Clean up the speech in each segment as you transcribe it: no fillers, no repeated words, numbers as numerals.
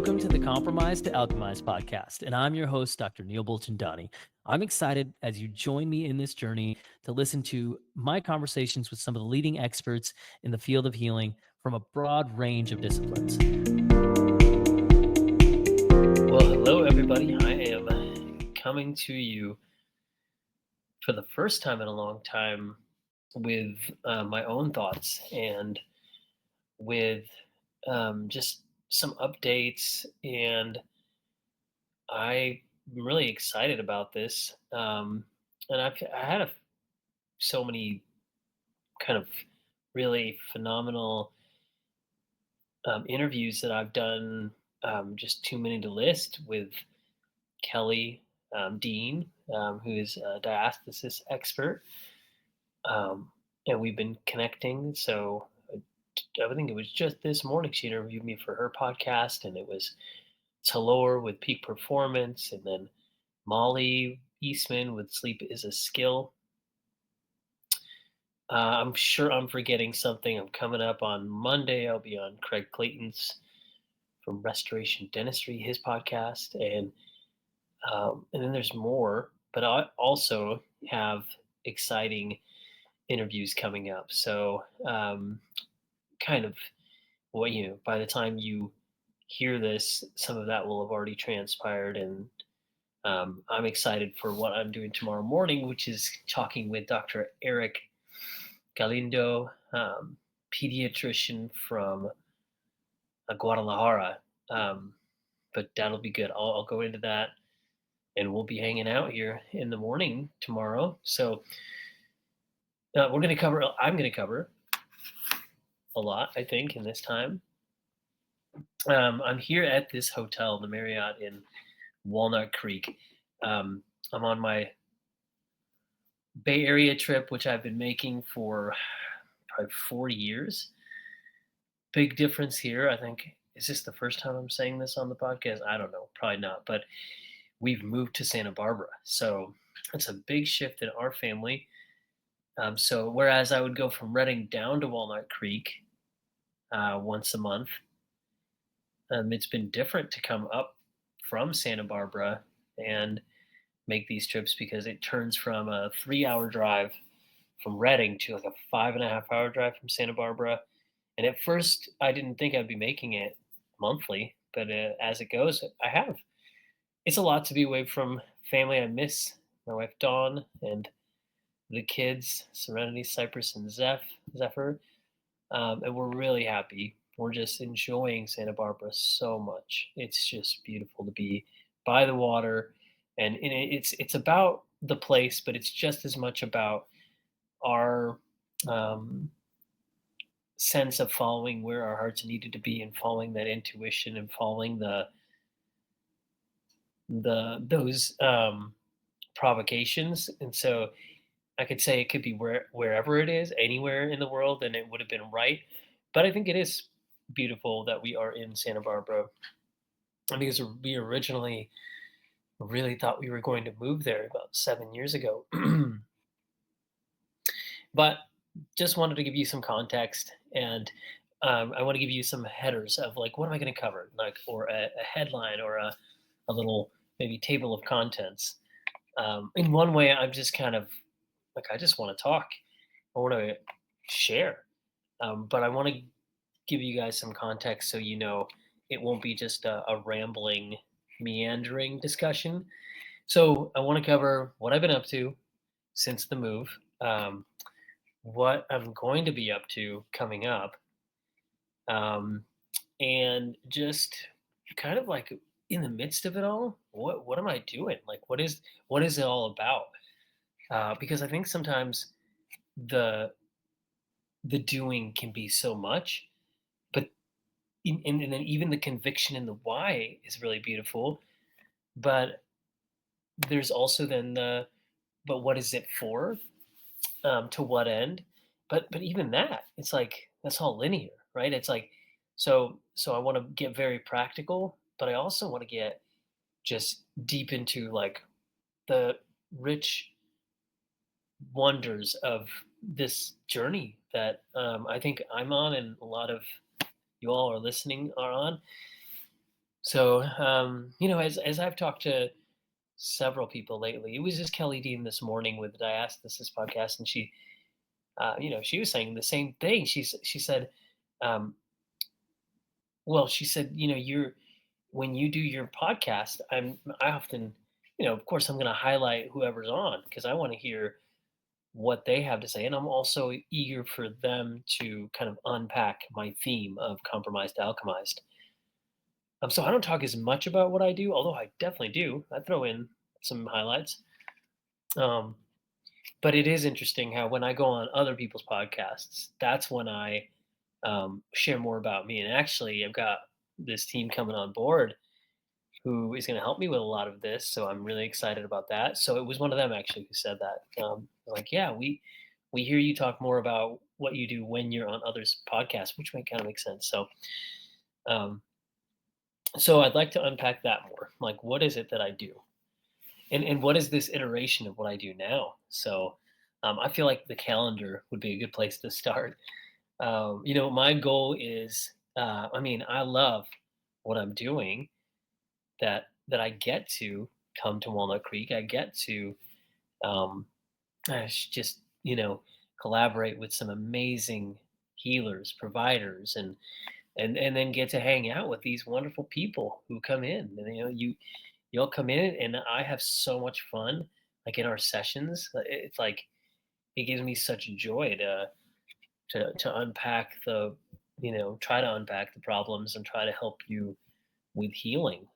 Welcome to the Compromised to Alchemized podcast, and I'm your host, Dr. Neil Bulchandani. I'm excited as you join me in this journey to listen to my conversations with some of the leading experts in the field of healing from a broad range of disciplines. Well, hello, everybody. I am coming to you for the first time in a long time with my own thoughts and with just some updates, and I'm really excited about this. And I had so many kind of really phenomenal interviews that I've done, just too many to list, with Kelly Dean, who is a diastasis expert. Um, and we've been connecting. So I think it was just this morning she interviewed me for her podcast, and it was Talor with Peak Performance, and then Molly Eastman with Sleep is a Skill. I'm sure I'm forgetting something. I'm coming up on Monday. I'll be on Craig Clayton's from Restoration Dentistry, his podcast, and then there's more. But I also have exciting interviews coming up. So, kind of, well, by the time you hear this, some of that will have already transpired, and I'm excited for what I'm doing tomorrow morning, which is talking with Dr. Eric Galindo, pediatrician from Guadalajara. Um, but that'll be good. I'll go into that, and we'll be hanging out here in the morning tomorrow. So we're going to cover. I'm going to cover a lot, I think, in this time. I'm here at this hotel, the Marriott in Walnut Creek. I'm on my Bay Area trip, which I've been making for probably 40 years. Big difference here. I think, is this the first time I'm saying this on the podcast? I don't know, probably not, but we've moved to Santa Barbara. So it's a big shift in our family. So whereas I would go from Redding down to Walnut Creek once a month, it's been different to come up from Santa Barbara and make these trips, because it turns from a 3-hour drive from Redding to like a 5.5-hour drive from Santa Barbara. And at first, I didn't think I'd be making it monthly, but as it goes, I have. It's a lot to be away from family. I miss my wife Dawn and the kids, Serenity, Cypress, and Zephyr, and we're really happy. We're just enjoying Santa Barbara so much. It's just beautiful to be by the water, and it's about the place, but it's just as much about our um, sense of following where our hearts needed to be, and following that intuition, and following those provocations. And so I could say it could be wherever it is, anywhere in the world, and it would have been right. But I think it is beautiful that we are in Santa Barbara, because we originally really thought we were going to move there about 7 years ago. But just wanted to give you some context, and I want to give you some headers of like, what am I going to cover, like, or a headline, or a little maybe table of contents. In one way, I'm just kind of like, I just want to talk. I want to share, but I want to give you guys some context, so it won't be just a rambling, meandering discussion. So I want to cover what I've been up to since the move, um, what I'm going to be up to coming up, um, and just kind of like in the midst of it all, what am I doing? Like, what is it all about? Because I think sometimes the the doing can be so much, but and then even the conviction in the why is really beautiful. But there's also then but what is it for? To what end? But even that, it's like that's all linear, right? It's like, so I want to get very practical, but I also want to get just deep into like the rich wonders of this journey that I think I'm on, and a lot of you all are listening are on. So, as I've talked to several people lately, it was just Kelly Dean this morning with the Diastasis podcast, and she was saying the same thing. She said, um, well, she said, you're when you do your podcast, I often, of course, I'm going to highlight whoever's on because I want to hear what they have to say, and I'm also eager for them to kind of unpack my theme of compromised to alchemized. So I don't talk as much about what I do, although I definitely do. I throw in some highlights. Um, but it is interesting how when I go on other people's podcasts, that's when I share more about me. And actually, I've got this team coming on board who is going to help me with a lot of this. So I'm really excited about that. So it was one of them actually who said that. Like, yeah, we hear you talk more about what you do when you're on others' podcasts, which might kind of make sense. Um, so I'd like to unpack that more. Like, what is it that I do? And what is this iteration of what I do now? So I feel like the calendar would be a good place to start. My goal is, I love what I'm doing. That I get to come to Walnut Creek. I get to um, just collaborate with some amazing healers, providers, and then get to hang out with these wonderful people who come in. And you'll come in, and I have so much fun. Like in our sessions, it's like it gives me such joy to unpack try to unpack the problems and try to help you with healing.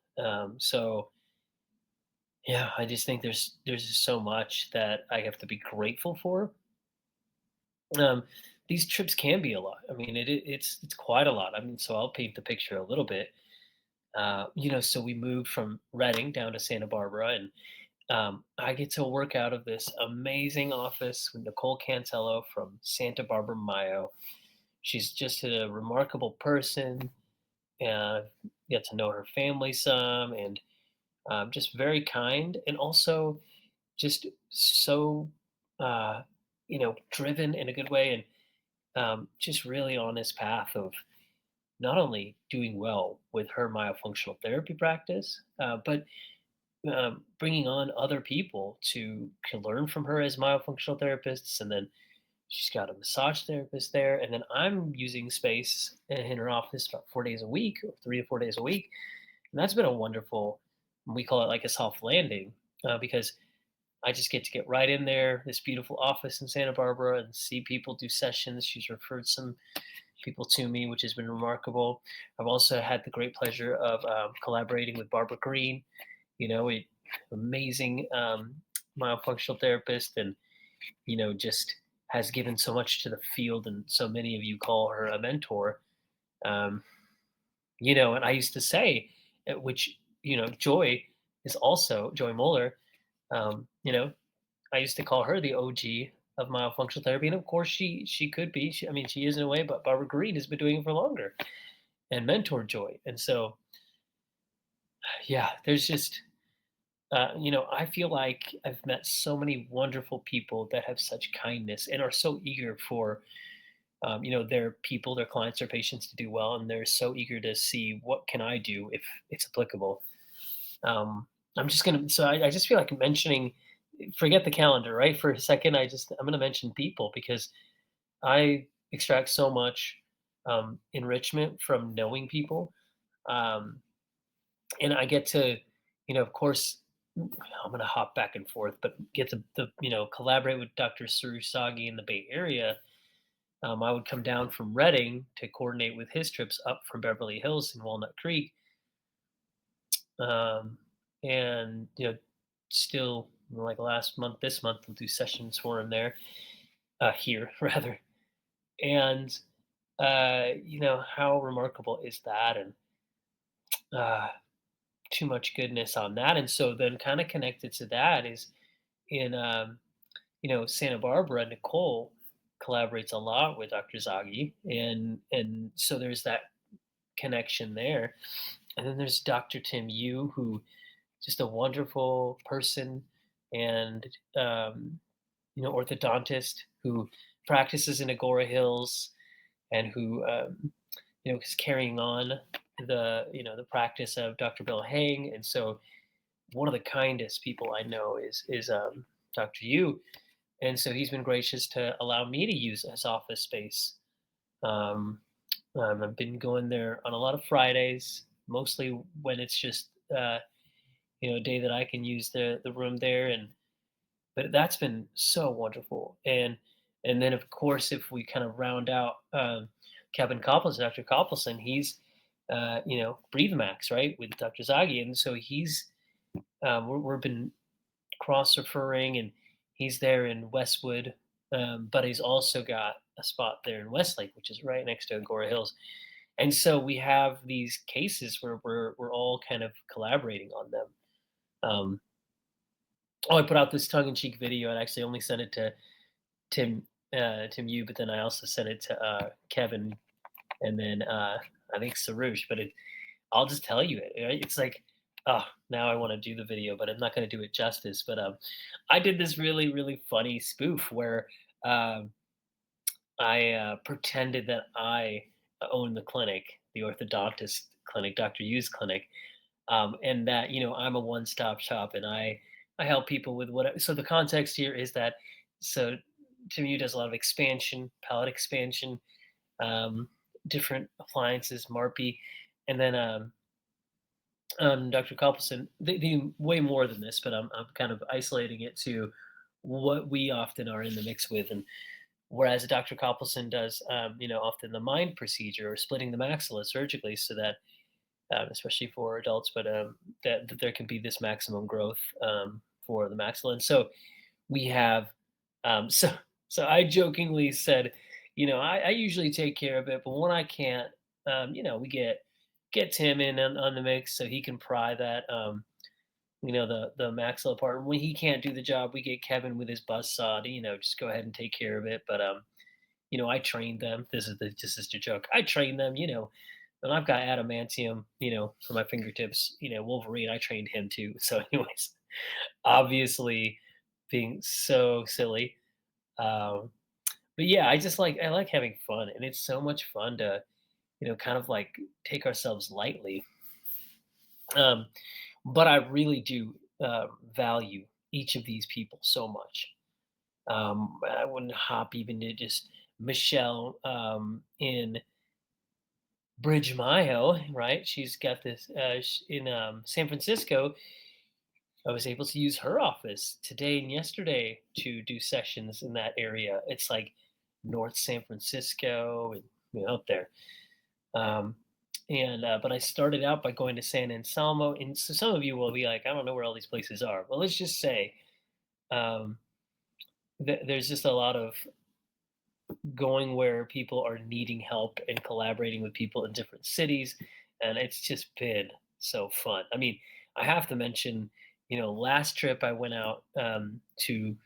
So yeah, I just think there's just so much that I have to be grateful for. Um, these trips can be a lot. I mean, it's quite a lot. I mean, so I'll paint the picture a little bit. So we moved from Reading down to Santa Barbara, and I get to work out of this amazing office with Nicole Cantello from Santa Barbara, Mayo. She's just a remarkable person, and get to know her family some, and just very kind, and also just so driven in a good way, and just really on this path of not only doing well with her myofunctional therapy practice, but bringing on other people to can learn from her as myofunctional therapists, and then she's got a massage therapist there, and then I'm using space in her office about 4 days a week, or 3 to 4 days a week, and that's been a wonderful. We call it like a soft landing because I just get to get right in there, this beautiful office in Santa Barbara, and see people do sessions. She's referred some people to me, which has been remarkable. I've also had the great pleasure of collaborating with Barbara Green, a amazing myofunctional therapist, and just has given so much to the field, and so many of you call her a mentor. Um, and I used to say, which Joy is also Joy Moeller. Um, you know, I used to call her the OG of myofunctional therapy, and of course she could be. I mean, she is in a way, but Barbara Green has been doing it for longer and mentored Joy, and so yeah, there's just I feel like I've met so many wonderful people that have such kindness and are so eager for their people, their clients, their patients to do well, and they're so eager to see what can I do if it's applicable. Um, I'm just gonna. So I just feel like mentioning. Forget the calendar, right? For a second, I'm gonna mention people because I extract so much enrichment from knowing people, um, and I get to, of course, I'm gonna hop back and forth, but get to collaborate with Dr. Surusagi in the Bay Area. I would come down from Reading to coordinate with his trips up from Beverly Hills and Walnut Creek, um, and still like last month, this month we'll do sessions for him there, here rather, and how remarkable is that, and uh, too much goodness on that, and so then kind of connected to that is in Santa Barbara. Nicole collaborates a lot with Dr. Zagi, and so there's that connection there. And then there's Dr. Tim Yu, who just a wonderful person and orthodontist who practices in Agora Hills and who is carrying on. the practice of Dr. Bill Hang, and so one of the kindest people I know is Dr. Yu, and so he's been gracious to allow me to use his office space. Um, I've been going there on a lot of Fridays, mostly when it's just a day that I can use the room there, and but that's been so wonderful. And then of course, if we kind of round out Kevin Coppelson, Dr. Coppelson, he's Breathe Max, right, with Dr. Zagi, and so he's we've been cross referring, and he's there in Westwood, but he's also got a spot there in Westlake, which is right next to Agora Hills. And so we have these cases where we're all kind of collaborating on them. Um, I put out this tongue-in-cheek video. I actually only sent it to Tim Tim Yu, but then I also sent it to Kevin, and then I think Sarush. But I'll just tell you it. Right? It's like, oh, now I want to do the video, but I'm not going to do it justice. But I did this really really funny spoof where um, I pretended that I own the clinic, the orthodontist clinic, Dr. Yu's clinic, and that I'm a one-stop shop, and I help people with what. So the context here is that so Tim Yu does a lot of expansion, palate expansion, um, different appliances, Marpy, and then Dr. Coppelson. They do way more than this, but I'm kind of isolating it to what we often are in the mix with, and whereas Dr. Coppelson does, often the mind procedure or splitting the maxilla surgically, so that especially for adults, but that there can be this maximum growth for the maxilla. And so we have, so I jokingly said, I usually take care of it, but when I can't, we get Tim in on the mix so he can pry that. The maxilla apart. When he can't do the job, we get Kevin with his buzz saw to, just go ahead and take care of it. But I trained them. This is the joke. I trained them, and I've got adamantium, for my fingertips. Wolverine. I trained him too. So, anyways, obviously, being so silly. Um, but yeah, I like having fun, and it's so much fun to kind of like take ourselves lightly. Um, but I really do value each of these people so much. I wouldn't hop even to just Michelle in Bridge Mayo, right? She's got this in San Francisco. I was able to use her office today and yesterday to do sessions in that area. It's like North San Francisco and up there. Um, and but I started out by going to San Anselmo, and so some of you will be like, I don't know where all these places are. Well, let's just say um, there's just a lot of going where people are needing help and collaborating with people in different cities, and it's just been so fun. I mean, I have to mention, last trip I went out to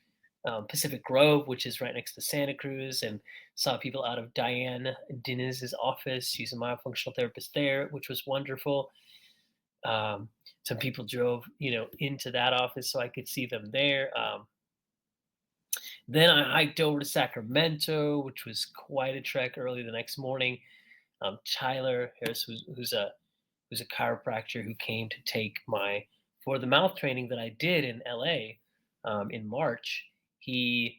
Pacific Grove, which is right next to Santa Cruz, and saw people out of Diane Diniz's office. She's a myofunctional therapist there, which was wonderful. Some people drove, into that office so I could see them there. Then I hiked over to Sacramento, which was quite a trek early the next morning. Tyler Harris, who's a chiropractor who came to take my for the mouth training that I did in LA in March. He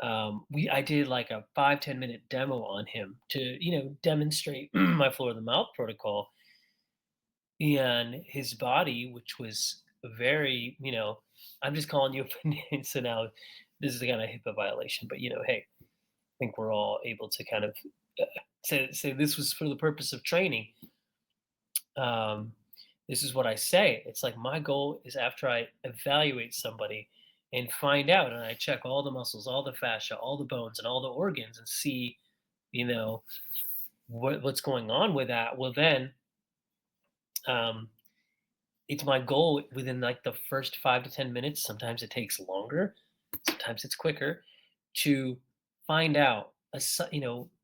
I did like a 5-10 minute demo on him to demonstrate my floor of the mouth protocol, and his body, which was very I'm just calling you opinion. So now this is the kind of HIPAA violation, but hey, I think we're all able to kind of uh, say this was for the purpose of training. um, this is what I say. It's like my goal is after I evaluate somebody and find out, and I check all the muscles, all the fascia, all the bones, and all the organs, and see, you know, what's going on with that. Well, then um, it's my goal within like the first 5 to 10 minutes. Sometimes it takes longer, sometimes it's quicker to find out.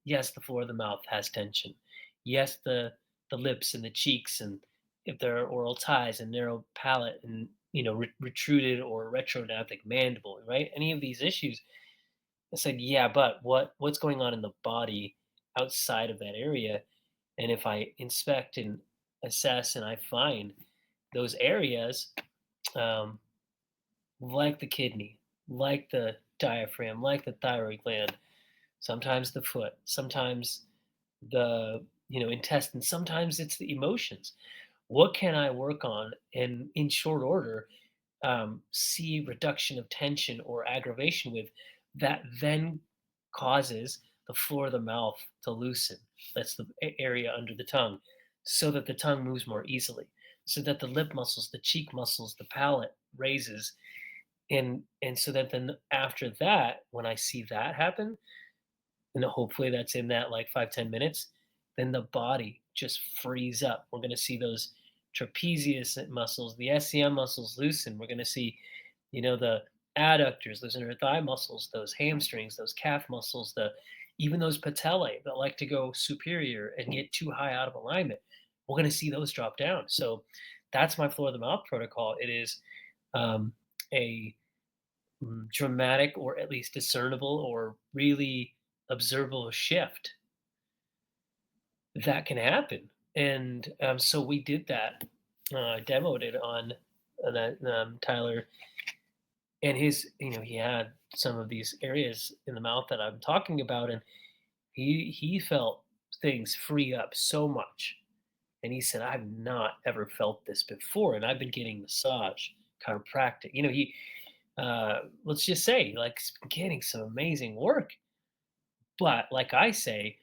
Yes, the floor of the mouth has tension. Yes, the lips and the cheeks, and if there are oral ties and narrow palate and retruded or retronathic mandible, right? Any of these issues. I said, yeah, but what's going on in the body outside of that area? And if I inspect and assess and I find those areas, um, like the kidney, like the diaphragm, like the thyroid gland, sometimes the foot, sometimes the intestine, sometimes it's the emotions. What can I work on and in short order see reduction of tension or aggravation with that then causes the floor of the mouth to loosen. That's the area under the tongue, so that the tongue moves more easily, so that the lip muscles, the cheek muscles, the palate raises, and so that then after that, when I see that happen, and hopefully that's in that like 5-10 minutes, then the body just frees up. We're going to see those trapezius muscles, the SCM muscles loosen. We're going to see the adductors, those inner thigh muscles, those hamstrings, those calf muscles, the even those patellae that like to go superior and get too high out of alignment. We're going to see those drop down. So that's my floor of the mouth protocol. It is a dramatic or at least discernible or really observable shift that can happen. And so we did that, demoed it on that Tyler and his, he had some of these areas in the mouth that I'm talking about, and he felt things free up so much. And he said, I've not ever felt this before. And I've been getting massage, chiropractic. He let's just say, like, he's been getting some amazing work. But like I say,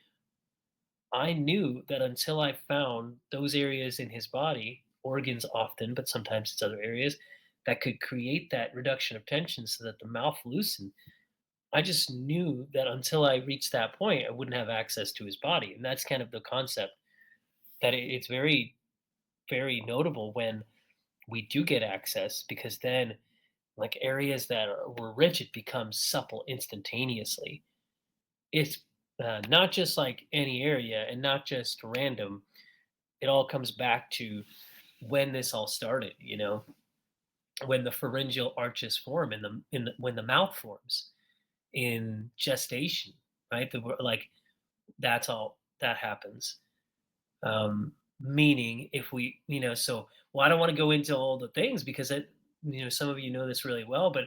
I knew that until I found those areas in his body, organs often, but sometimes it's other areas, that could create that reduction of tension so that the mouth loosened. I just knew that until I reached that point, I wouldn't have access to his body. And that's kind of the concept that it's very, very notable when we do get access, because then, like, areas that were rigid become supple instantaneously. It's not just like any area and not just random. It all comes back to when this all started, when the pharyngeal arches form when the mouth forms in gestation, right? Like that's all that happens. Meaning, if we, so well, I don't want to go into all the things because some of you know this really well, but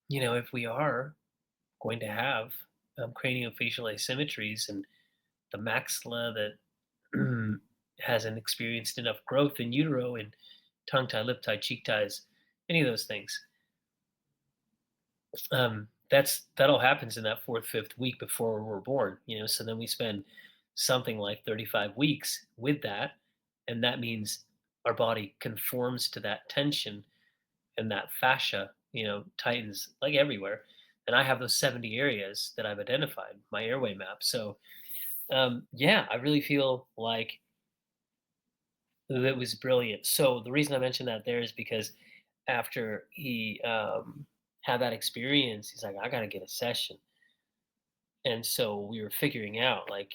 if we are going to have craniofacial asymmetries and the maxilla that hasn't experienced enough growth in utero and tongue tie, lip tie, cheek ties, any of those things. That all happens in that fourth, fifth week before we're born. So then we spend something like 35 weeks with that, and that means our body conforms to that tension and that fascia, tightens like everywhere. And I have those 70 areas that I've identified, my airway map. So yeah, I really feel like that was brilliant. So the reason I mentioned that there is because after he had that experience, he's like, I got to get a session. And so we were figuring out, like,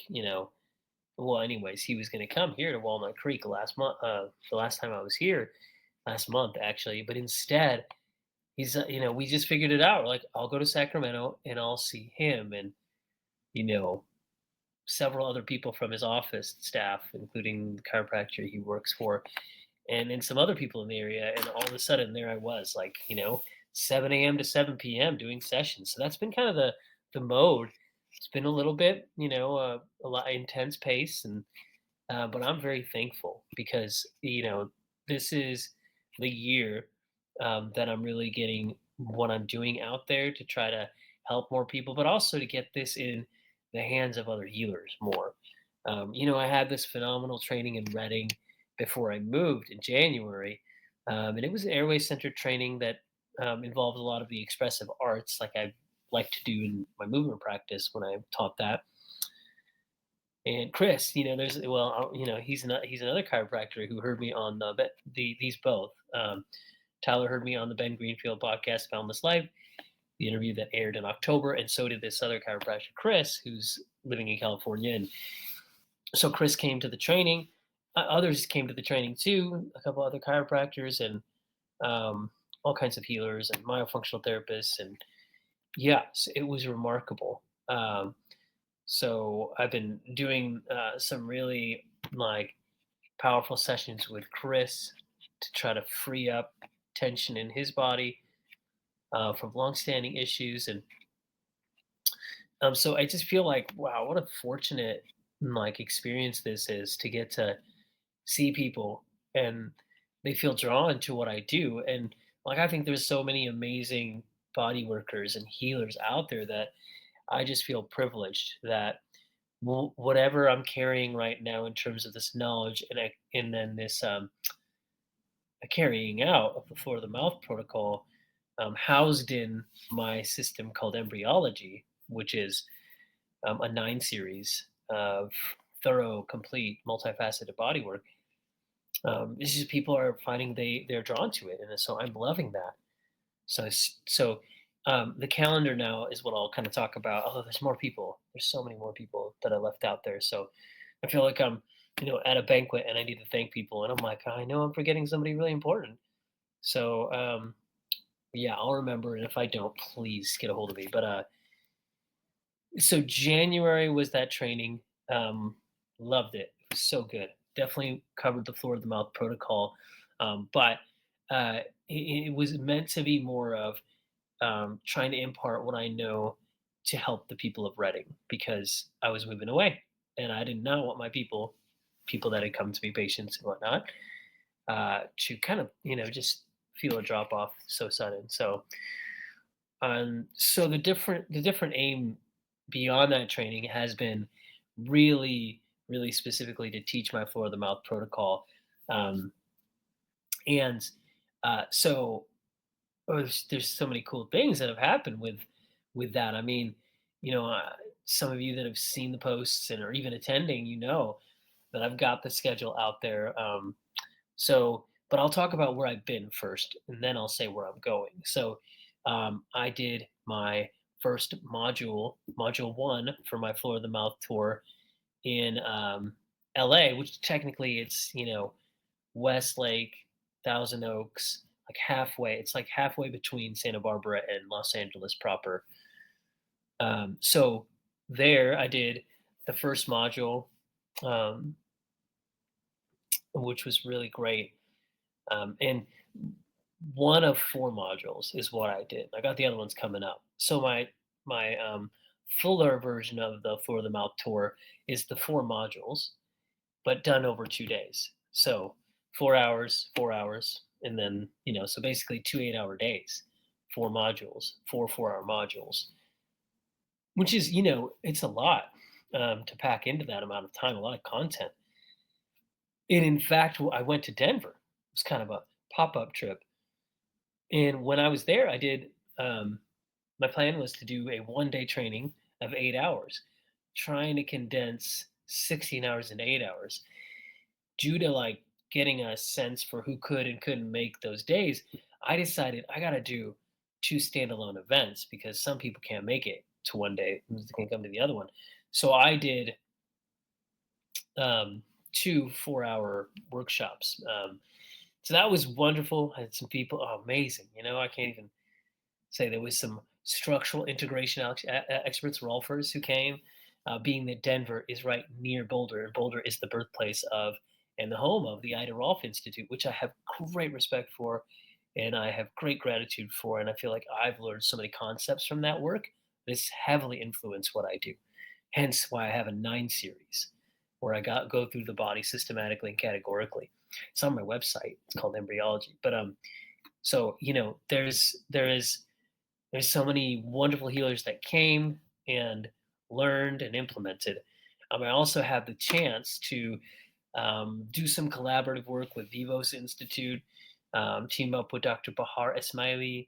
well, anyways, he was going to come here to Walnut Creek last month, the last time I was here, last month, actually. But instead, he's, we just figured it out. Like, I'll go to Sacramento and I'll see him and, you know, several other people from his office staff, including the chiropractor he works for, and then some other people in the area. And all of a sudden, there I was, like, 7 a.m. to 7 p.m. doing sessions. So that's been kind of the mode. It's been a little bit, a lot intense pace, and but I'm very thankful because this is the year that I'm really getting what I'm doing out there to try to help more people, but also to get this in the hands of other healers more. I had this phenomenal training in Reading before I moved in January, and it was an airway centered training that involved a lot of the expressive arts, like I like to do in my movement practice when I taught that. And Chris, there's well, he's another chiropractor who heard me on these both. Tyler heard me on the Ben Greenfield podcast, Boundless Life, the interview that aired in October, and so did this other chiropractor, Chris, who's living in California. And so Chris came to the training. Others came to the training too. A couple other chiropractors and all kinds of healers and myofunctional therapists, and yes, it was remarkable. So I've been doing some really like powerful sessions with Chris to try to free up tension in his body from longstanding issues. And so I just feel like, wow, what a fortunate like experience this is to get to see people and they feel drawn to what I do. And like I think there's so many amazing body workers and healers out there that I just feel privileged that whatever I'm carrying right now in terms of this knowledge and then this carrying out of the floor of the mouth protocol housed in my system called embryology, which is a 9 series of thorough, complete, multifaceted body work. It's just people are finding they're drawn to it, and so I'm loving that. So the calendar now is what I'll kind of talk about. Although there's more people, there's so many more people that I left out there. So I feel like I'm, at a banquet and I need to thank people, and I'm like, I know I'm forgetting somebody really important. So yeah, I'll remember, and if I don't, please get a hold of me. But so January was that training. Um, Loved it. It was so good. Definitely covered the floor of the mouth protocol, but it was meant to be more of trying to impart what I know to help the people of Reading because I was moving away and I did not want my people that had come to be patients and whatnot, to kind of just feel a drop off so sudden. So the different aim beyond that training has been really really specifically to teach my floor of the mouth protocol, um, and so there's so many cool things that have happened with that. I mean, some of you that have seen the posts and are even attending, that I've got the schedule out there. But I'll talk about where I've been first, and then I'll say where I'm going. So, I did my first module one for my floor of the mouth tour in LA, which technically it's Westlake, Thousand Oaks, like halfway. It's like halfway between Santa Barbara and Los Angeles proper. So there, I did the first module, um, which was really great. And one of 4 modules is what I did. I got the other ones coming up. So my fuller version of the Floor of the Mouth tour is the 4 modules, but done over 2 days. So 4 hours, 4 hours, and then so basically 2 8-hour days, 4 modules, 4 4-hour modules, which is it's a lot to pack into that amount of time, a lot of content. And in fact, I went to Denver. It was kind of a pop up trip. And when I was there, I did. My plan was to do a 1 day training of 8 hours, trying to condense 16 hours into 8 hours. Due to like getting a sense for who could and couldn't make those days, I decided I got to do 2 standalone events because some people can't make it to 1 day, they can come to the other one. So I did um, 2 4-hour workshops. So that was wonderful. I had some people, oh, amazing. I can't even say there was some structural integration experts, Rolfers, who came, being that Denver is right near Boulder, and Boulder is the birthplace of and the home of the Ida Rolf Institute, which I have great respect for, and I have great gratitude for, and I feel like I've learned so many concepts from that work. This heavily influenced what I do. Hence why I have a 9 series where I go through the body systematically and categorically. It's on my website. It's called Embryology. But so there's so many wonderful healers that came and learned and implemented. I also had the chance to do some collaborative work with Vivos Institute, team up with Dr. Bahar Esmaili.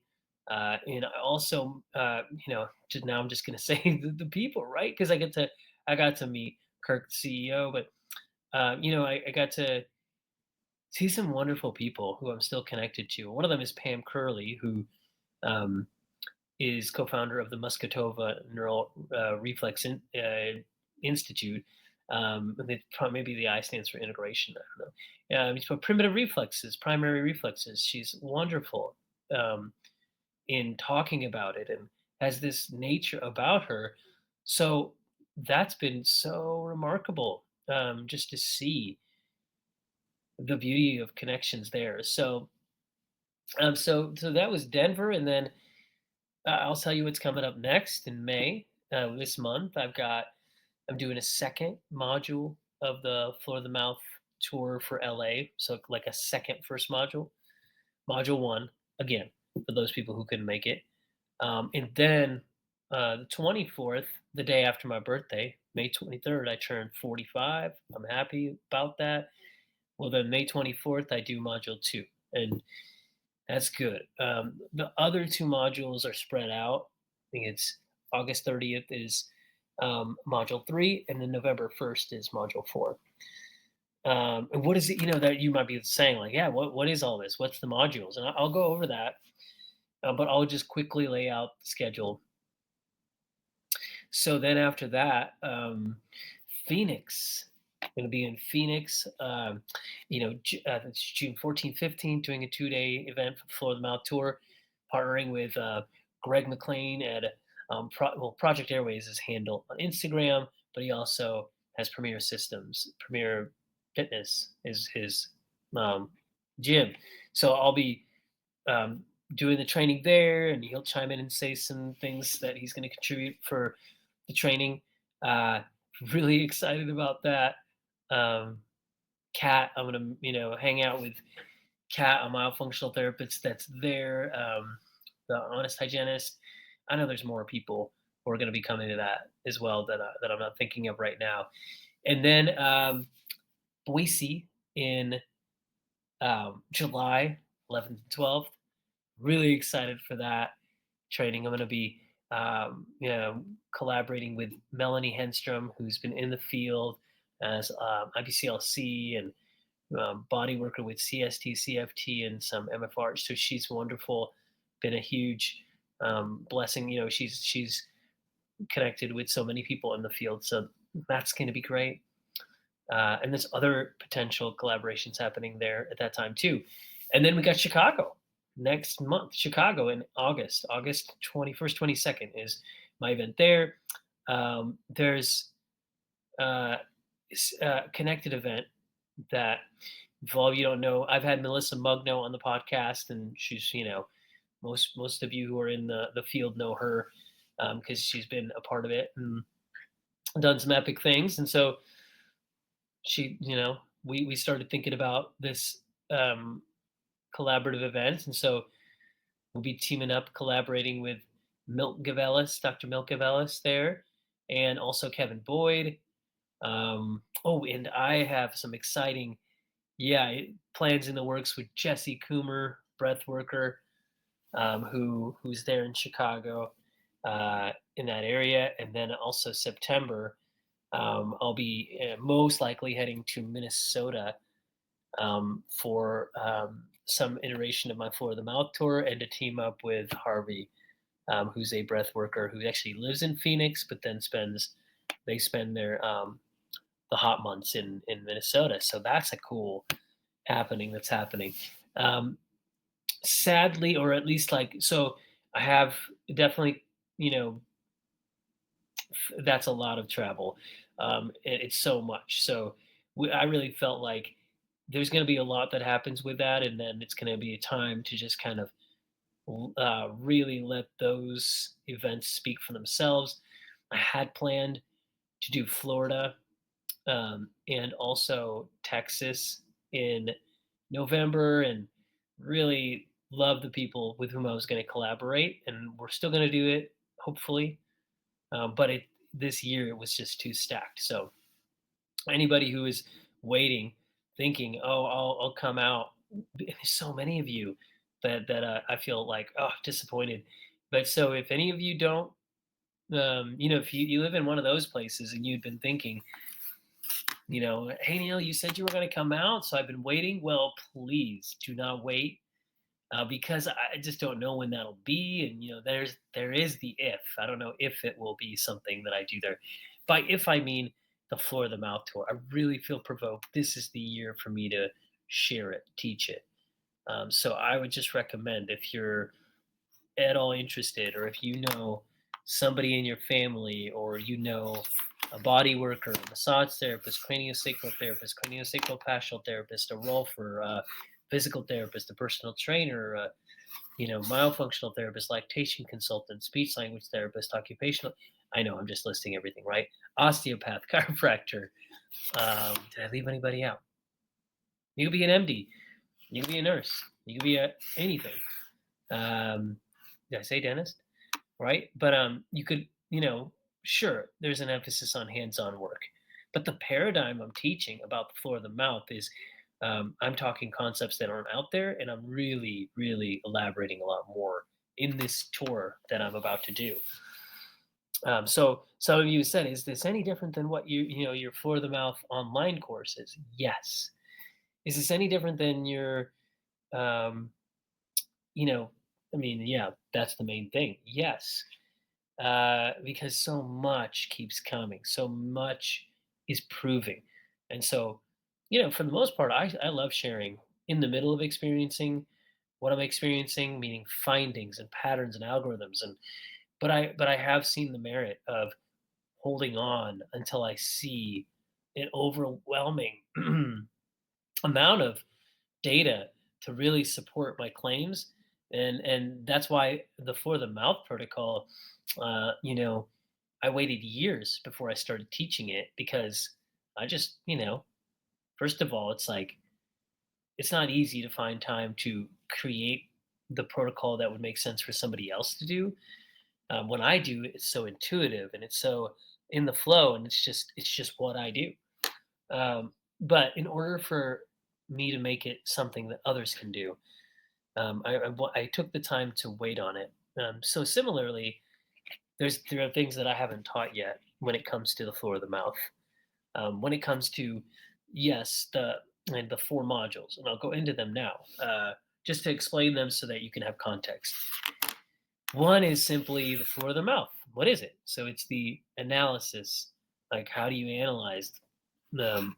And I also, now I'm just going to say the people, right? Because I got to meet Kirk, the CEO, but I got to see some wonderful people who I'm still connected to. One of them is Pam Curley, who um, is co-founder of the Muscatova Neural Institute. Maybe the I stands for integration. I don't know. For primitive reflexes, primary reflexes. She's wonderful in talking about it and has this nature about her. So that's been so remarkable, just to see. the beauty of connections there. So that was Denver, and then I'll tell you what's coming up next in May. This month, I'm doing a second module of the Floor of the Mouth tour for LA. So like a second first module, module one again for those people who couldn't make it. And then the 24th, the day after my birthday, May 23rd, I turned 45. I'm happy about that. Well, then May 24th, I do module two, and that's good. The other two modules are spread out. I think it's August 30th is module three, and then November 1st is module four. And what is it, that you might be saying, like, yeah, what is all this? What's the modules? And I'll go over that, but I'll just quickly lay out the schedule. So then after that, Phoenix. I'm going to be in Phoenix, it's June 14th, 15th, doing a 2-day event for the Floor of the Mouth Tour, partnering with Greg McLean at Project Airways is handle on Instagram, but he also has Premier Systems. Premier Fitness is his um, gym. So I'll be um, doing the training there, and he'll chime in and say some things that he's going to contribute for the training. Uh, really excited about that. Kat, I'm gonna hang out with Kat, a myofunctional therapist that's there, the honest hygienist. I know there's more people who are going to be coming to that as well that I'm not thinking of right now. And then Boise in July 11th and 12th. Really excited for that training. I'm going to be, collaborating with Melanie Henstrom, who's been in the field as IBCLC and body worker with CST, CFT, and some MFR. So she's wonderful. Been a huge blessing. She's connected with so many people in the field. So that's going to be great. And there's other potential collaborations happening there at that time too. And then we got Chicago next month. Chicago in August 21st, 22nd is my event there. There's a connected event that, for all you don't know, I've had Melissa Mugno on the podcast, and she's, most of you who are in the field know her because she's been a part of it and done some epic things. And so she, we started thinking about this collaborative event, and so we'll be teaming up, collaborating with Dr. Milk Gavelis there, and also Kevin Boyd. And I have some exciting, plans in the works with Jesse Coomer, breath worker, who's there in Chicago, in that area, and then also September, I'll be most likely heading to Minnesota for some iteration of my Floor of the Mouth tour, and to team up with Harvey, who's a breath worker who actually lives in Phoenix, but then they spend their the hot months in Minnesota. So that's a cool happening that's happening. Sadly, or at least so I have definitely, that's a lot of travel. It's so much. So I really felt like there's going to be a lot that happens with that, and then it's going to be a time to just kind of really let those events speak for themselves. I had planned to do Florida and also Texas in November, and really love the people with whom I was going to collaborate, and we're still going to do it, hopefully. But this year it was just too stacked. So anybody who is waiting, thinking, "Oh, I'll come out," there's so many of you that I feel like, oh, disappointed. But so if any of you don't, if you live in one of those places and you've been thinking, hey Neil, you said you were going to come out, so I've been waiting. Well, please do not wait, because I just don't know when that'll be, and there is the if. I don't know if it will be something that I do there. By if I mean the Floor of the Mouth tour. I really feel provoked. This is the year for me to share it, teach it. So I would just recommend, if you're at all interested, or if you know somebody in your family, or a body worker, a massage therapist, craniosacral therapist, craniosacral fascial therapist, a rolfer, a physical therapist, a personal trainer, myofunctional therapist, lactation consultant, speech language therapist, occupational. I know I'm just listing everything, right? Osteopath, chiropractor. Did I leave anybody out? You could be an MD. You could be a nurse. You could be anything. Um, did I say dentist? Right? But you could, sure, there's an emphasis on hands-on work, but the paradigm I'm teaching about the floor of the mouth is I'm talking concepts that aren't out there, and I'm really, really elaborating a lot more in this tour that I'm about to do. So some of you said, is this any different than what your floor of the mouth online courses? Yes. Is this any different than your um, you know, I mean, yeah, that's the main thing. Yes, because so much keeps coming, so much is proving. And so, for the most part, I love sharing in the middle of experiencing what I'm experiencing, meaning findings and patterns and algorithms. And but I have seen the merit of holding on until I see an overwhelming amount of data to really support my claims. And that's why the for the mouth protocol, uh, you know, I waited years before I started teaching it because I just, first of all, it's like it's not easy to find time to create the protocol that would make sense for somebody else to do. When I do, it's so intuitive and it's so in the flow, and it's just what I do. But in order for me to make it something that others can do, I took the time to wait on it. So similarly, there are things that I haven't taught yet when it comes to the floor of the mouth. When it comes to yes, the four modules, and I'll go into them now, just to explain them so that you can have context. One is simply the floor of the mouth. What is it? So it's the analysis, like how do you analyze the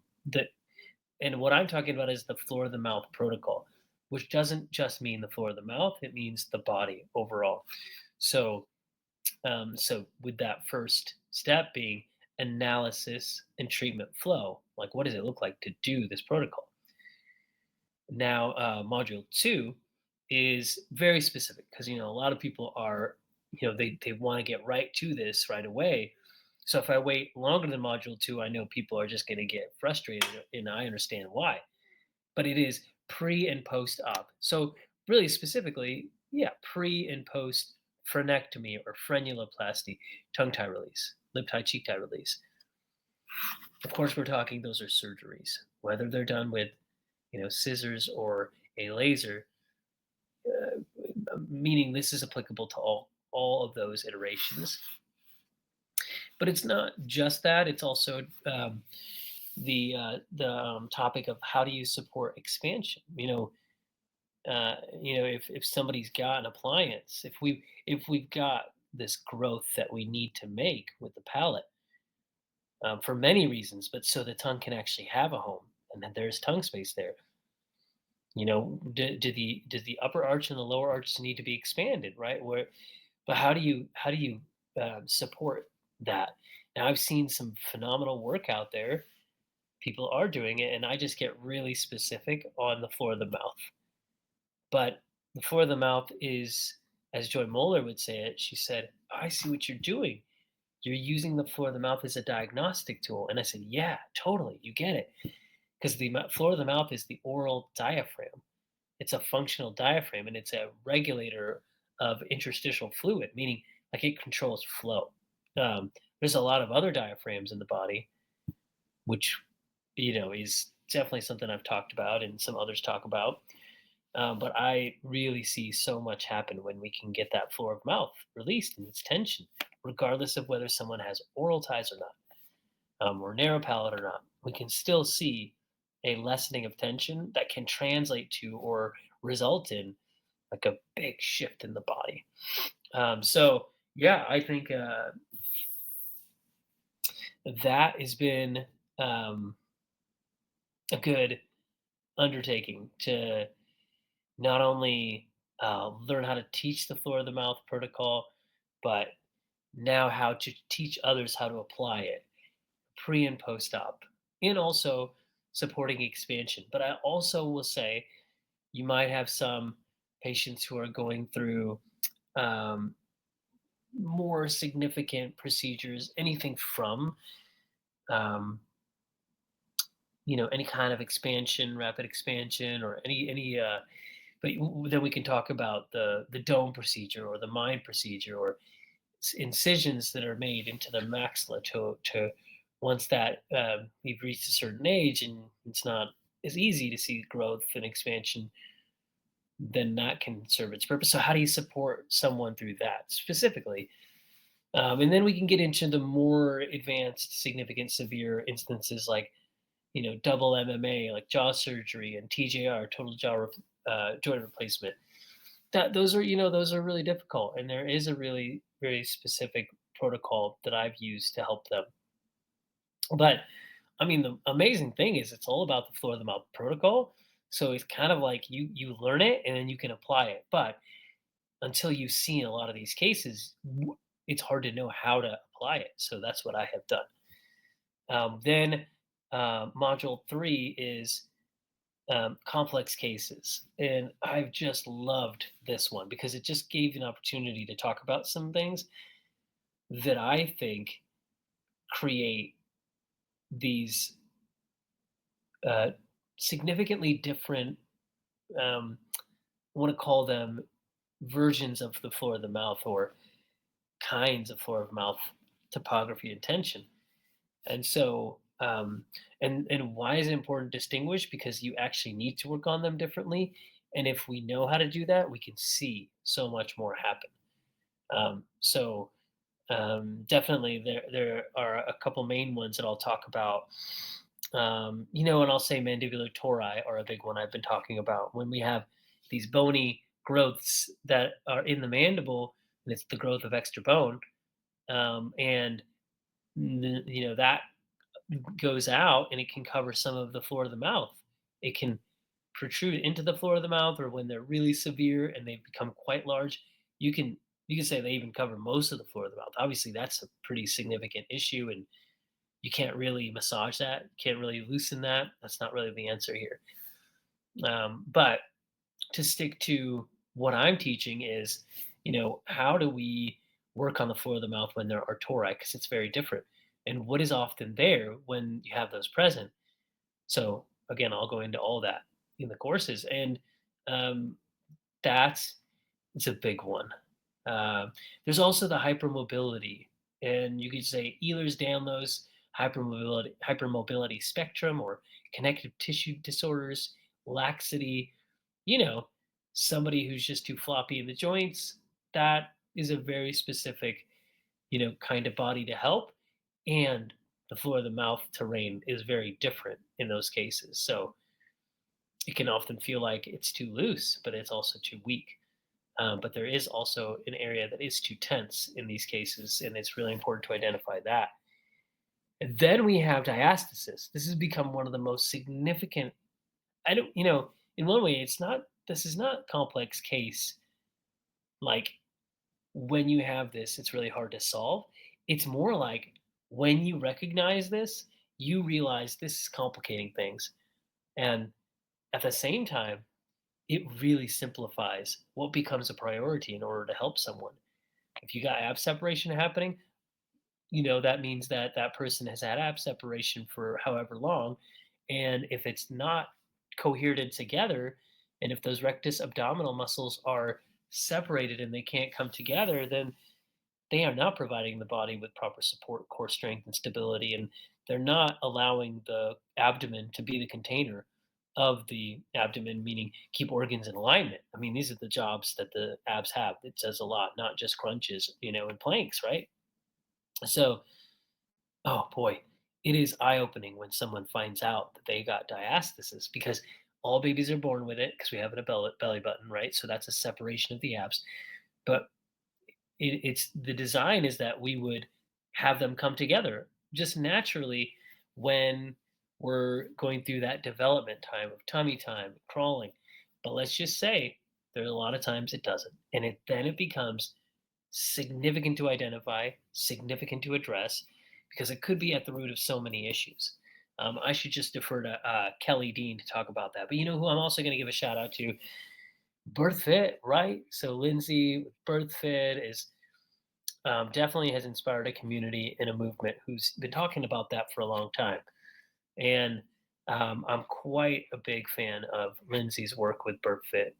and what I'm talking about is the floor of the mouth protocol, which doesn't just mean the floor of the mouth; it means the body overall. So so with that first step being analysis and treatment flow, like what does it look like to do this protocol? Now, module two is very specific because a lot of people are they want to get right to this right away. So if I wait longer than module two, I know people are just going to get frustrated, and I understand why. But it is pre and post op. So really specifically, yeah, pre and post frenectomy or frenuloplasty, tongue tie release, lip tie, cheek tie release. Of course, we're talking those are surgeries. Whether they're done with scissors or a laser, meaning this is applicable to all of those iterations. But it's not just that; it's also the topic of how do you support expansion. If somebody's got an appliance, if we've got this growth that we need to make with the palate, for many reasons, but so the tongue can actually have a home and that there's tongue space there. Do the upper arch and the lower arch need to be expanded, right? But how do you support that? Now I've seen some phenomenal work out there. People are doing it, and I just get really specific on the floor of the mouth. But the floor of the mouth is, as Joy Moeller would say it, she said, "Oh, I see what you're doing. You're using the floor of the mouth as a diagnostic tool." And I said, "Yeah, totally. You get it. Because the floor of the mouth is the oral diaphragm. It's a functional diaphragm, and it's a regulator of interstitial fluid, meaning like it controls flow. There's a lot of other diaphragms in the body, which is definitely something I've talked about and some others talk about. But I really see so much happen when we can get that floor of mouth released and its tension, regardless of whether someone has oral ties or not, or narrow palate or not. We can still see a lessening of tension that can translate to or result in like a big shift in the body. So yeah, I think that has been a good undertaking to not only learn how to teach the floor of the mouth protocol, but now how to teach others how to apply it. pre and post op, and also supporting expansion. But I also will say you might have some patients who are going through um, more significant procedures, anything from um, any kind of expansion, rapid expansion, or any. But then we can talk about the dome procedure or the mine procedure or incisions that are made into the maxilla to once that we've reached a certain age and it's not as easy to see growth and expansion, then that can serve its purpose. So how do you support someone through that specifically? And then we can get into the more advanced, significant, severe instances like double MMA, like jaw surgery, and TJR, total joint replacement. That those are really difficult, and there is a really very specific protocol that I've used to help them. But I mean, the amazing thing is it's all about the floor of the mouth protocol. So it's kind of like you learn it and then you can apply it. But until you've seen a lot of these cases, it's hard to know how to apply it. So that's what I have done. Then module 3 is complex cases. And I've just loved this one because it just gave an opportunity to talk about some things that I think create these uh, significantly different, I want to call them versions of the floor of the mouth or kinds of floor of mouth topography and tension. And so, and why is it important to distinguish? Because you actually need to work on them differently. And if we know how to do that, we can see so much more happen. Definitely, there are a couple main ones that I'll talk about. And I'll say mandibular tori are a big one I've been talking about. When we have these bony growths that are in the mandible, and it's the growth of extra bone, and that goes out and it can cover some of the floor of the mouth. It can protrude into the floor of the mouth, or when they're really severe and they become quite large, you can you can say they even cover most of the floor of the mouth. Obviously, that's a pretty significant issue, and you can't really massage that. You can't really loosen that. That's not really the answer here. But to stick to what I'm teaching is, how do we work on the floor of the mouth when there are tori? Because it's very different. And what is often there when you have those present? So again, I'll go into all that in the courses, and um, that's it's a big one. There's also the hypermobility, and you could say Ehlers-Danlos hypermobility spectrum, or connective tissue disorders, laxity. You know, somebody who's just too floppy in the joints. That is a very specific, kind of body to help, and the floor of the mouth terrain is very different in those cases. So it can often feel like it's too loose, but it's also too weak. But there is also an area that is too tense in these cases, and it's really important to identify that. And then we have diastasis. This has become one of the most significant. I don't, in one way, it's not. This is not complex case. Like when you have this, it's really hard to solve. It's more like when you recognize this, you realize this is complicating things, and at the same time, it really simplifies what becomes a priority in order to help someone. If you got ab separation happening, that means that that person has had ab separation for however long. And if it's not coherent together, and if those rectus abdominal muscles are separated and they can't come together, then they are not providing the body with proper support, core strength, and stability. And they're not allowing the abdomen to be the container of the abdomen, meaning keep organs in alignment. I mean, these are the jobs that the abs have. It says a lot, not just crunches, and planks, right? So, oh boy, it is eye opening when someone finds out that they got diastasis, because all babies are born with it because we have a belly button, right? So that's a separation of the abs. But it's the design is that we would have them come together just naturally when we're going through that development time of tummy time, crawling. But let's just say there's a lot of times it doesn't. And then it becomes significant to identify, significant to address. because it could be at the root of so many issues. I should just defer to Kelly Dean to talk about that. But you know who I'm also going to give a shout out to? Birth Fit, right? So Lindsay with Birth Fit is definitely has inspired a community and a movement who's been talking about that for a long time. And I'm quite a big fan of Lindsay's work with Birth Fit,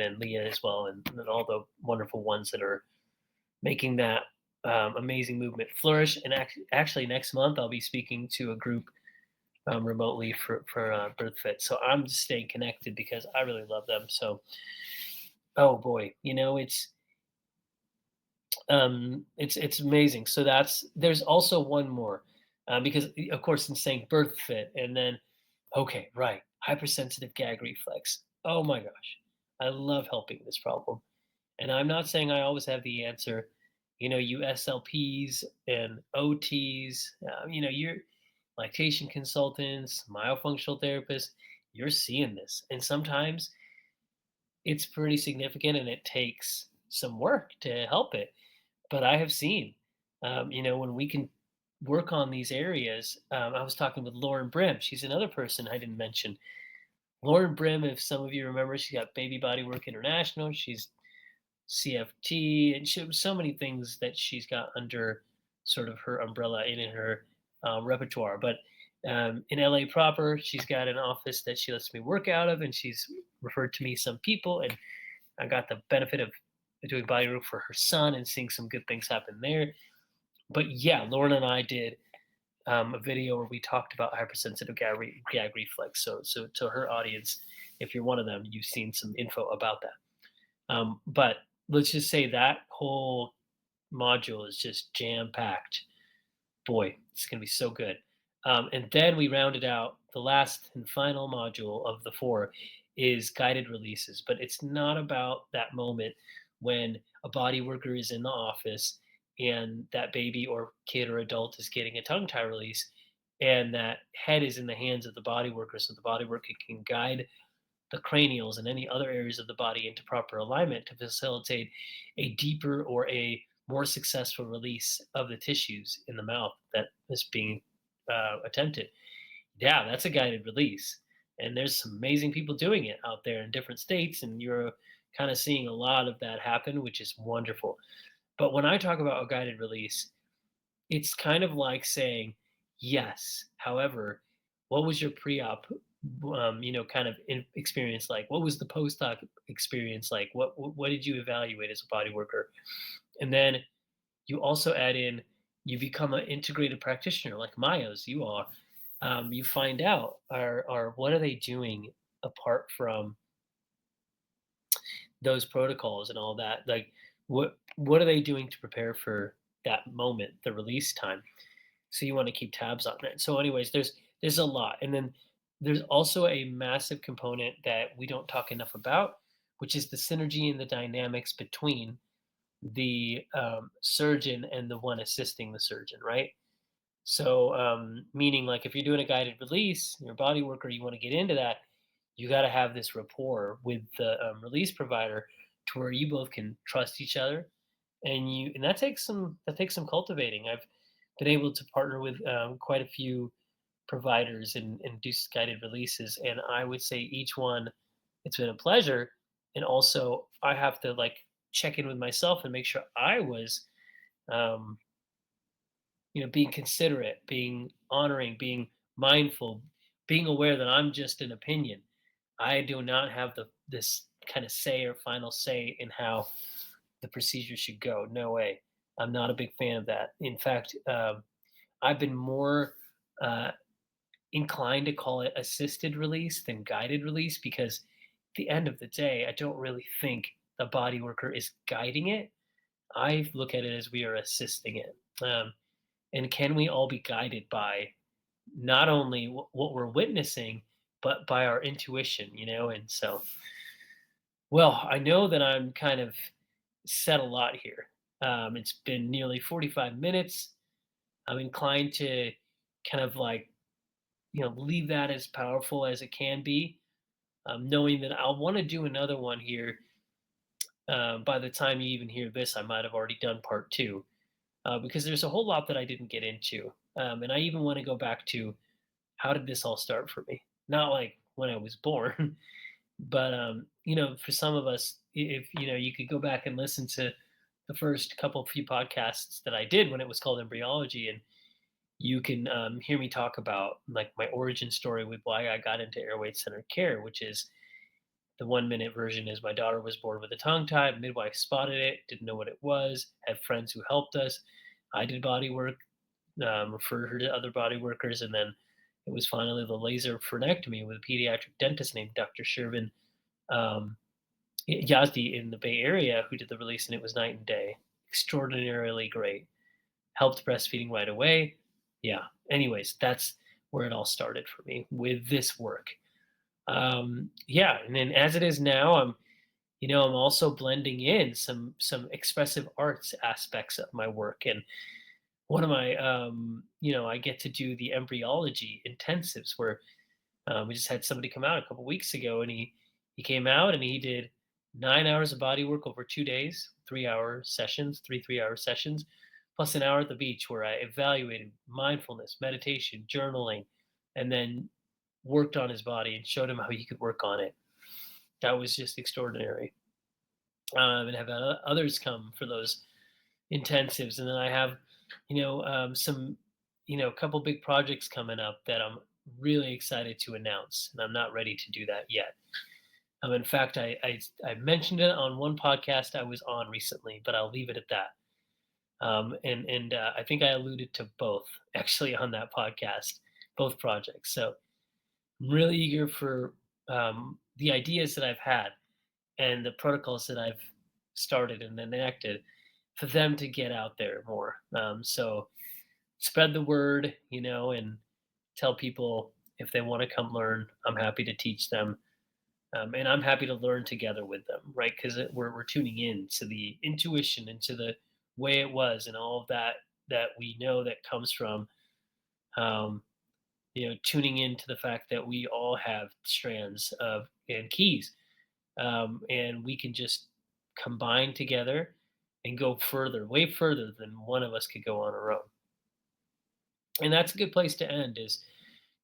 and Leah as well, and all the wonderful ones that are making that amazing movement flourish. And actually, next month I'll be speaking to a group remotely for Birth Fit. So I'm just staying connected because I really love them. So, oh boy, it's amazing. So there's also one more because of course in saying Birth Fit and then okay, right, hypersensitive gag reflex. Oh my gosh, I love helping this problem. And I'm not saying I always have the answer. You SLPs and OTs, you're lactation consultants, myofunctional therapists, you're seeing this. And sometimes it's pretty significant and it takes some work to help it. But I have seen, when we can work on these areas. I was talking with Lauren Brim. She's another person I didn't mention. Lauren Brim, if some of you remember, she got Baby Body Work International. She's CFT, and so many things that she's got under sort of her umbrella and in her repertoire. But in LA proper, she's got an office that she lets me work out of, and she's referred to me some people, and I got the benefit of doing body work for her son and seeing some good things happen there. But yeah, Lauren and I did a video where we talked about hypersensitive gag reflex. So to her audience, if you're one of them, you've seen some info about that. But let's just say that whole module is just jam packed. Boy, it's going to be so good. And then we rounded out the last and final module of the four is guided releases, but it's not about that moment when a body worker is in the office and that baby or kid or adult is getting a tongue tie release and that head is in the hands of the body worker so the body worker can guide the cranials and any other areas of the body into proper alignment to facilitate a deeper or a more successful release of the tissues in the mouth that is being attempted. Yeah, that's a guided release. And there's some amazing people doing it out there in different states, and you're kind of seeing a lot of that happen, which is wonderful. But when I talk about a guided release, it's kind of like saying, yes. However, what was your pre-op, kind of experience like? What was the post-op experience like? What did you evaluate as a body worker? And then you also add in, you become an integrated practitioner like Maya's. You are. You find out are what are they doing apart from those protocols and all that? Like, what are they doing to prepare for that moment, the release time? So you want to keep tabs on that. So, anyways, there's a lot, and then there's also a massive component that we don't talk enough about, which is the synergy and the dynamics between the surgeon and the one assisting the surgeon, right? So, meaning like if you're doing a guided release, your body worker, you want to get into that, you got to have this rapport with the release provider to where you both can trust each other, and that takes some cultivating. I've been able to partner with quite a few providers and do guided releases, and I would say each one, it's been a pleasure, and also I have to like check in with myself and make sure I was. Um, being considerate, being honoring, being mindful, being aware that I'm just an opinion. I do not have this kind of say or final say in how the procedure should go. No way. I'm not a big fan of that. In fact, I've been more uh, inclined to call it assisted release than guided release because at the end of the day, I don't really think the body worker is guiding it. I look at it as we are assisting it. And can we all be guided by not only what we're witnessing, but by our intuition, And so, well, I know that I'm kind of said a lot here. It's been nearly 45 minutes. I'm inclined to kind of like, leave that as powerful as it can be, knowing that I'll want to do another one here. By the time you even hear this, I might have already done part two. because there's a whole lot that I didn't get into. And I even want to go back to how did this all start for me? Not like when I was born, but for some of us, if you could go back and listen to the first few podcasts that I did when it was called embryology, and you can hear me talk about like my origin story with why I got into airway centered care, which is the 1 minute version is my daughter was born with a tongue tie. Midwife spotted it, didn't know what it was, had friends who helped us. I did body work, referred her to other body workers, and then it was finally the laser frenectomy with a pediatric dentist named Dr. Shervin um, Yazdi in the Bay Area who did the release, and it was night and day. Extraordinarily great. Helped breastfeeding right away. Yeah. Anyways, that's where it all started for me with this work. Yeah, and then as it is now, I'm also blending in some expressive arts aspects of my work, and one of my I get to do the embryology intensives where we just had somebody come out a couple weeks ago, and he came out and he did 9 hours of body work over 2 days, 3 hour sessions, 3 hour sessions, plus an hour at the beach where I evaluated mindfulness, meditation, journaling, and then worked on his body and showed him how he could work on it. That was just extraordinary. And have others come for those intensives, and then I have, some, a couple big projects coming up that I'm really excited to announce, and I'm not ready to do that yet. In fact, I mentioned it on one podcast I was on recently, but I'll leave it at that. And I think I alluded to both actually on that podcast, both projects. So I'm really eager for the ideas that I've had and the protocols that I've started and enacted for them to get out there more. So spread the word, and tell people if they want to come learn. I'm happy to teach them, and I'm happy to learn together with them, right? Because we're tuning in to the intuition and to the way it was, and all of that we know that comes from um, tuning into the fact that we all have strands of and keys, and we can just combine together and go further, way further than one of us could go on our own. And that's a good place to end is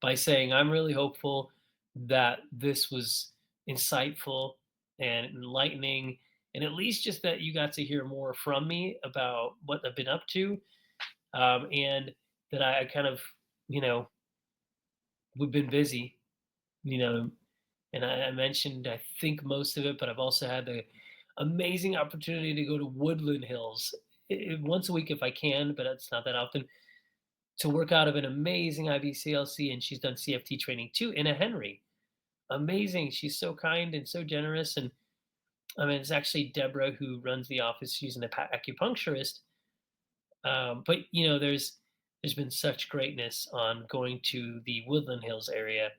by saying I'm really hopeful that this was insightful and enlightening, and at least just that you got to hear more from me about what I've been up to, and that I kind of, you know, we've been busy, you know, and I mentioned I think most of it, but I've also had the amazing opportunity to go to Woodland Hills once a week if I can, but it's not that often, to work out of an amazing IBCLC, and she's done CFT training too in a Henry. Amazing. She's so kind and so generous. And I mean, it's actually Deborah who runs the office. She's an acupuncturist. But there's been such greatness on going to the Woodland Hills area.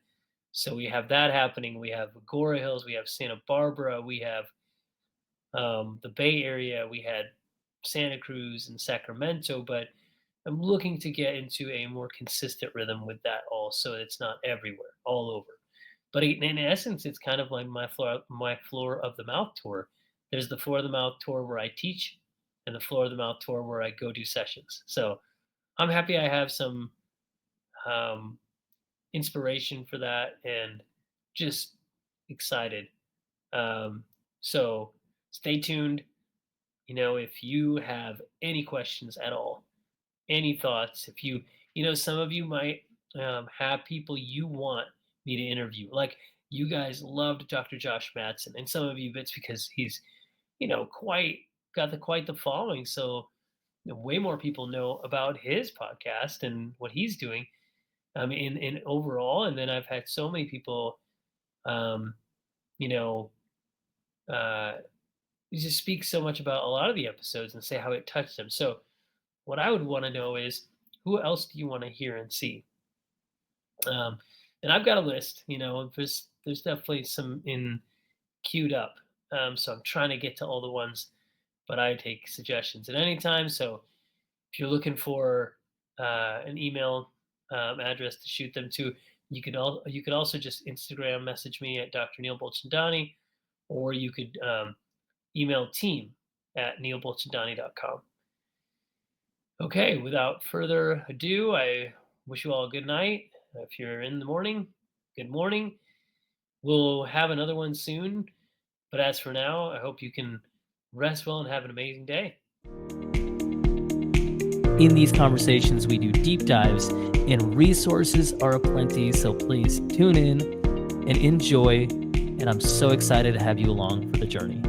So we have that happening. We have Agora Hills. We have Santa Barbara. We have the Bay Area. We had Santa Cruz and Sacramento. But I'm looking to get into a more consistent rhythm with that all, so it's not everywhere, all over. But in essence, it's kind of like my floor of the mouth tour. There's the floor of the mouth tour where I teach, and the floor of the mouth tour where I go do sessions. So I'm happy I have some um, inspiration for that, and just excited. Um, so stay tuned. If you have any questions at all, any thoughts, if some of you might have people you want me to interview, like you guys loved Dr. Josh Madsen, and some of you it's because he's quite got the quite the following, so way more people know about his podcast and what he's doing, in overall. And then I've had so many people um you know uh just speak so much about a lot of the episodes and say how it touched them. So what I would want to know is, who else do you want to hear and see? And I've got a list. There's definitely some in queued up. So I'm trying to get to all the ones, but I take suggestions at any time. So if you're looking for an email address to shoot them to, you could also just Instagram message me at Dr. Neil Bolchandani, or you could email team at neilbolchandani.com. Okay, without further ado, I wish you all a good night. If you're in the morning, good morning. We'll have another one soon. But as for now, I hope you can rest well and have an amazing day. In these conversations, we do deep dives, and resources are aplenty. So please tune in and enjoy. And I'm so excited to have you along for the journey.